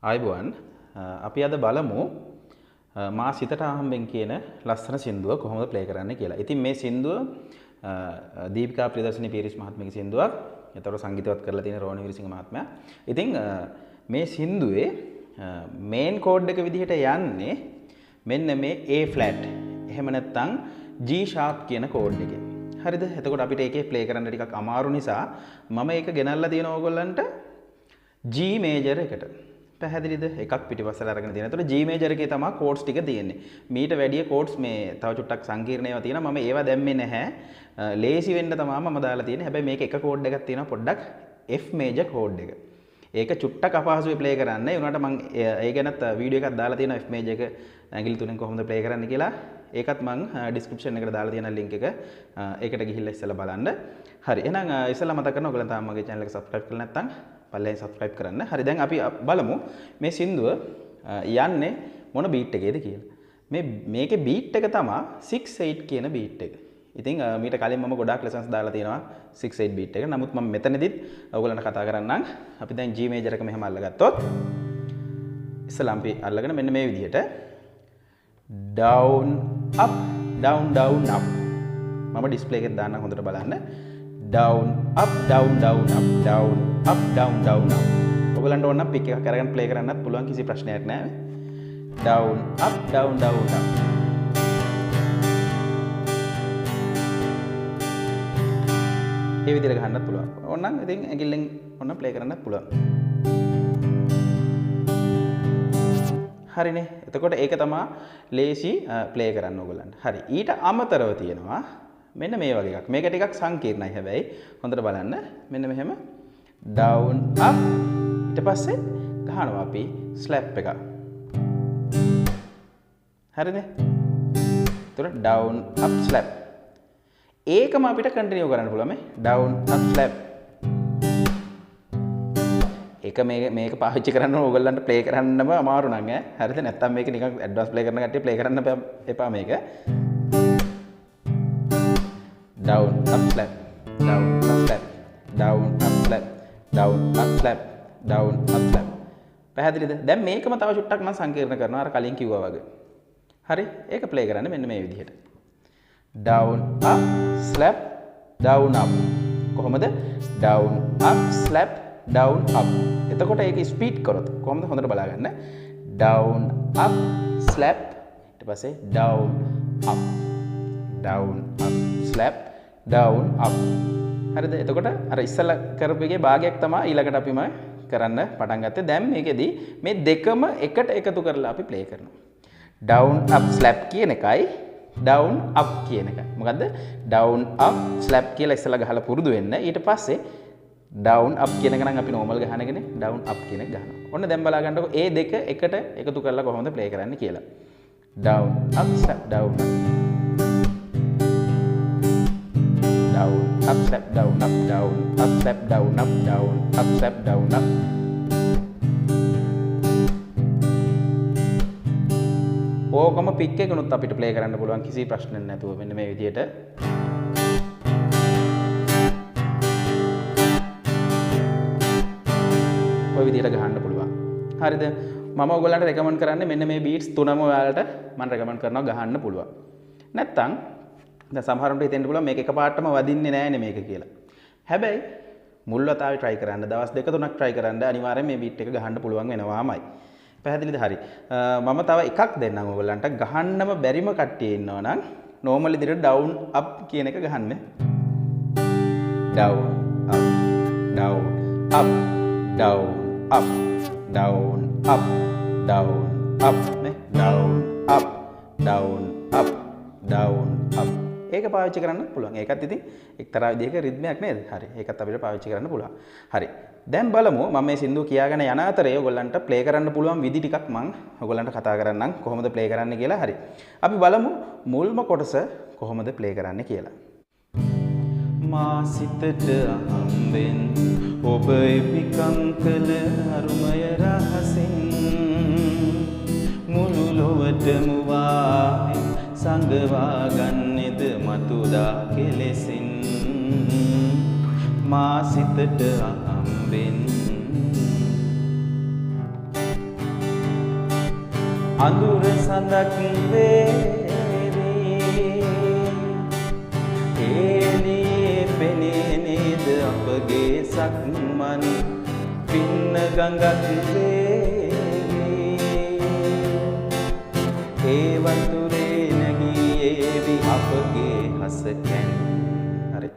ආයුබෝවන් අපි අද බලමු මා සිතට අහම්බෙන් කියන ලස්සන සින්දුව කොහොමද ප්ලේ කරන්නේ කියලා. ඉතින් මේ සින්දුව දීපිකා ප්‍රියදර්ශිනී පීරිස් මහත්මියගේ සින්දුවක්. ඒතර සංගීතවත් කරලා තියෙන රෝහණ විරසිංහ මහත්මයා. ඉතින් මේ සින්දුවේ මේන් කෝඩ් එක විදිහට යන්නේ මෙන්න මේ A flat. එහෙම නැත්නම් G sharp කියන කෝඩ් එකේ. හරිද? එතකොට අපිට ඒකේ ප්ලේ කරන්න ටිකක් අමාරු නිසා මම ඒක ගෙනල්ලා තියෙන ඕගොල්ලන්ට G major එකට. පැහැදිලිද? එකක් පිටිපස්සට අරගෙන තියෙනවා. එතකොට G major එකේ තමයි කෝඩ්ස් ටික තියෙන්නේ. මීට වැඩිය කෝඩ්ස් මේ තව චුට්ටක් සංකීර්ණ ඒවා තියෙනවා. මම ඒවා දැම්මේ නැහැ. ලේසි වෙන්න තමයි මම දාලා තියෙන්නේ. හැබැයි මේක එක කෝඩ් එකක් තියෙනවා පොඩ්ඩක් F major කෝඩ් එක. ඒක චුට්ටක් අපහසුයි ප්ලේ කරන්න. ඒ වුණාට මම ඒ ගැනත් වීඩියෝ එකක් දාලා තියෙනවා F major එක ඇඟිලි තුනෙන් කොහොමද ප්ලේ කරන්න කියලා. ඒකත් මම ඩිස්ක්‍රිප්ෂන් එකට දාලා තියෙන ලින්ක් එක. ඒකට ගිහිල්ලා ඉස්සෙල්ලා බලන්න. හරි. එහෙනම් ඉස්සෙල්ලා මතක් කරනවා ඔයගොල්ලන් තාම මගේ channel එක subscribe කරලා නැත්නම් පල්ලෙන් subscribe කරන්න. හරි. දැන් අපි බලමු මේ සින්දුව යන්නේ මොන බීට් එකේද කියලා. මේකේ බීට් එක තමයි 6/8 කියන බීට් එක. ඉතින් මීට කලින් මම ගොඩාක් lessons දාලා තියෙනවා 6/8 බීට් එක. නමුත් මම මෙතනදිත් ඔයගොල්ලන්ට කතා කරන්නම්. අපි දැන් G major එක මෙහෙම අල්ලගත්තොත් ඉස්සලා අපි අල්ලගෙන මෙන්න මේ විදිහට down up down down up මම ඩිස්ප්ලේ එකෙන් දාන්නම් හොඳට බලන්න. down up down down up down up down down up ඔයගලන්ට ඕන නම් පික් එකක් අරගෙන ප්ලේ කරන්නත් පුළුවන්, කිසි ප්‍රශ්නයක් නැහැ. down up down down up මේ විදිහට ගහන්නත් පුළුවන්. ඕනනම් ඉතින් ඇඟිල්ලෙන් ඕන ප්ලේ කරන්නත් පුළුවන්. හරිනේ. එතකොට ඒක තමයි ලේසි ප්ලේ කරන්න ඕගොල්ලන්ට. හරි. ඊට අමතරව තියෙනවා මෙන්න මේ වගේ එකක්. මේක ටිකක් සංකීර්ණයි හැබැයි හොඳට බලන්න. මෙන්න මෙහෙම down up ඊට පස්සේ ගහනවා අපි slap එක. හරිනේ? එතකොට down up slap. ඒකම අපිට කන්ටිනියු කරන්න පුළුවන් මේ down up slap. ඒක මේක පාවිච්චි කරන්න ඕගොල්ලන්ට ප්ලේ කරන්නම අමාරු නම් ඈ. හරිද? නැත්තම් මේක නිකන් ඇඩ්වාන්ස් ප්ලේ කරන කට්ටිය ප්ලේ කරන්න එපා මේක. down up slap down up slap down up slap down up slap down up slap. පැහැදිලිද? දැන් මේකම තව චුට්ටක් මම සංකීර්ණ කරනවා අර කලින් කිව්වා වගේ. හරි? ඒක ප්ලේ කරන්න මෙන්න මේ විදිහට. down up slap down up. කොහොමද? down up slap down up. එතකොට ඒක ස්පීඩ් කරොත් කොහොමද හොඳට බලාගන්න. down up slap ඊට පස්සේ down up down up slap down up. හරිද? එතකොට අර ඉස්සලා කරපු එකේ භාගයක් තමයි ඊළඟට අපිම කරන්න පටන් ගත්තේ. දැන් මේකෙදි මේ දෙකම එකට එකතු කරලා අපි ප්ලේ කරනවා. down up slap කියන එකයි down up කියන එකයි. මොකද්ද? down up slap කියලා ඉස්සලා ගහලා පුරුදු වෙන්න. ඊට පස්සේ down up කියන එක නම් අපි normal ගහන එකනේ. down up කියන එක ගහනවා. ඔන්න දැන් බලා ගන්නකො ඒ දෙක එකට එකතු කරලා කොහොමද ප්ලේ කරන්නේ කියලා. down up slap down up down up slap down up down up slap down up down up slap down up. ඕකම පික් එකනොත් අපිට ප්ලේ කරන්න පුළුවන් කිසි ප්‍රශ්නයක් නැතුව මෙන්න මේ විදිහට. ඔය විදිහට ගහන්න පුළුවන්. හරිද? මම ඔයගොල්ලන්ට රෙකමන්ඩ් කරන්නේ මෙන්න මේ බීට්ස් තුනම ඔයාලට මම රෙකමන්ඩ් කරනවා ගහන්න පුළුවන්. නැත්තම් දැන් සමහරුන්ට හිතෙන්න පුළුවන් මේක එකපාරටම වදින්නේ නැහැනේ මේක කියලා. හැබැයි මුල් වතාවේ try කරන්න දවස් දෙක තුනක් try කරන්න අනිවාර්යෙන් මේ බීට් එක ගහන්න පුළුවන් වෙනවාමයි. පැහැදිලිද? හරි. මම තව එකක් දෙන්නම් ඔයගොල්ලන්ට. ගහන්නම බැරිම කට්ටිය ඉන්නවා නම් normal විදිහට down up කියන එක ගහන්න. down up down up down up down up down up නේ down up down up down up. ඒක පාවිච්චි කරන්න පුළුවන්. ඒකත් ඉතින් එක්තරා විදිහක රිද්මයක් නේද? හරි. ඒකත් අපිට පාවිච්චි කරන්න පුළුවන්. හරි. දැන් බලමු මම මේ සින්දුව කියාගෙන යන අතරේ ඔයගොල්ලන්ට ප්ලේ කරන්න පුළුවන් විදි ටිකක් මම ඔයගොල්ලන්ට කතා කරන්නම් කොහොමද ප්ලේ කරන්න කියලා. හරි. අපි බලමු මුල්ම කොටස කොහොමද ප්ලේ කරන්න කියලා. මා සිතට අහම්බෙන් ඔබ එපිකම් කළ අරුමය රහසින් මුළු ලොවටම වායි සංගවා ගන්නේද මතුදා කෙලෙසින් මා සිතට අහම්බෙන් අඳුර සඳක් වේවි එළියේ පෙනේ නේද අපගේ සක්මන් පින්න ගඟක් වේවි ඒ වතුරේ නැගී ඒවි අපගේ හසකැන්. හරි.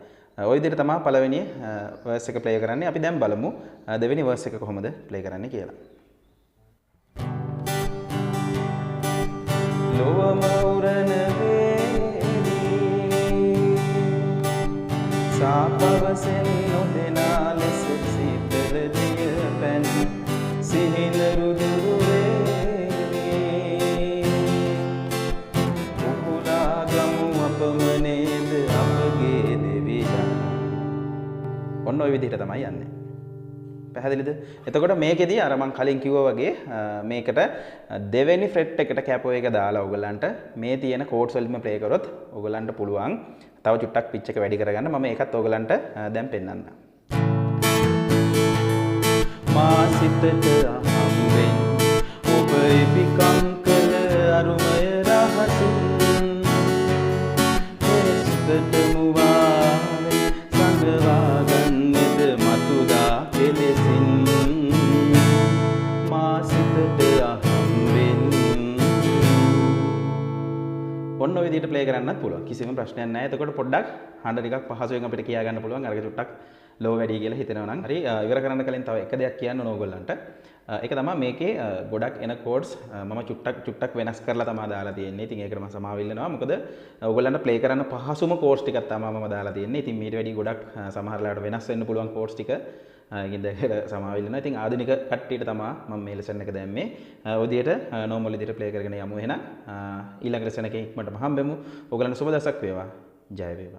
ඔය විදිහට තමයි පළවෙනි වර්ස් එක ප්ලේ කරන්නේ. අපි දැන් බලමු දෙවෙනි වර්ස් එක කොහොමද ප්ලේ කරන්නේ කියලා. ලොවම උරන වේවි සාපවසෙන් නොදෙනා ලෙස සිතලදිය පැන් සිහින රුදුරු වේවි උකුලා ගමු අපම නේද අපගේ දෙවියන්. ඔන්න ඔය විදිහට තමයි යන්නේ. පැහැදිලිද? එතකොට මේකෙදී අර මම කලින් කිව්වා වගේ මේකට දෙවෙනි ෆ්‍රෙට් එකට කැපෝ එක දාලා ඔයගලන්ට මේ තියෙන කෝඩ්ස් වලින්ම ප්ලේ කරොත් ඔයගලන්ට පුළුවන් තව චුට්ටක් පිච් එක වැඩි කරගන්න. මම ඒකත් ඔයගලන්ට දැන් පෙන්නන්නම්. මා සිතට අහම්බෙන් ඔබ ඉපිකම් කළ අරුමය රහසින් සිතට මුවාවෙන් සංගවා ගන්නද මතුදා කෙලෙසින් මා සිතට අහම්බෙන්. ඔන්න ඔය විදිහට ප්ලේ කරන්නත් පුළුවන්. කිසිම ප්‍රශ්නයක් නැහැ. එතකොට පොඩ්ඩක් හඬ ටිකක් පහසුවෙන් අපිට කියා ගන්න පුළුවන්. අරක චුට්ටක් ලෝ වැඩි කියලා හිතෙනවා නම්. හරි ඉවර කරන්න කලින් තව එක දෙයක් කියන්න ඕන ඕගොල්ලන්ට. ඒක තමයි මේකේ ගොඩක් එන කෝඩ්ස් මම චුට්ටක් වෙනස් කරලා තමයි දාලා තියෙන්නේ. ඉතින් ඒකට මම සමාව ඉල්ලනවා. මොකද ඕගොල්ලන්ට ප්ලේ කරන්න පහසුම කෝඩ්ස් ටිකක් තමයි මම දාලා තියෙන්නේ. ඉතින් මීට වැඩි ගොඩක් සමහරලාට වෙනස් වෙන්න පුළුවන් කෝඩ්ස් ටික. ඉතින් දැන් සමාව ඉල්ලනවා. ඉතින් ආධුනික කට්ටියට තමයි මම මේ ලෙසන් එක දැම්මේ. ඔය විදිහට නෝමල් විදිහට ප්ලේ කරගෙන යමු එහෙනම්. ඊළඟ ලෙසන් එකේ ඉක්මනටම හම්බෙමු. ඕගොල්ලන්ට සුබ දවසක් වේවා. ජය වේවා.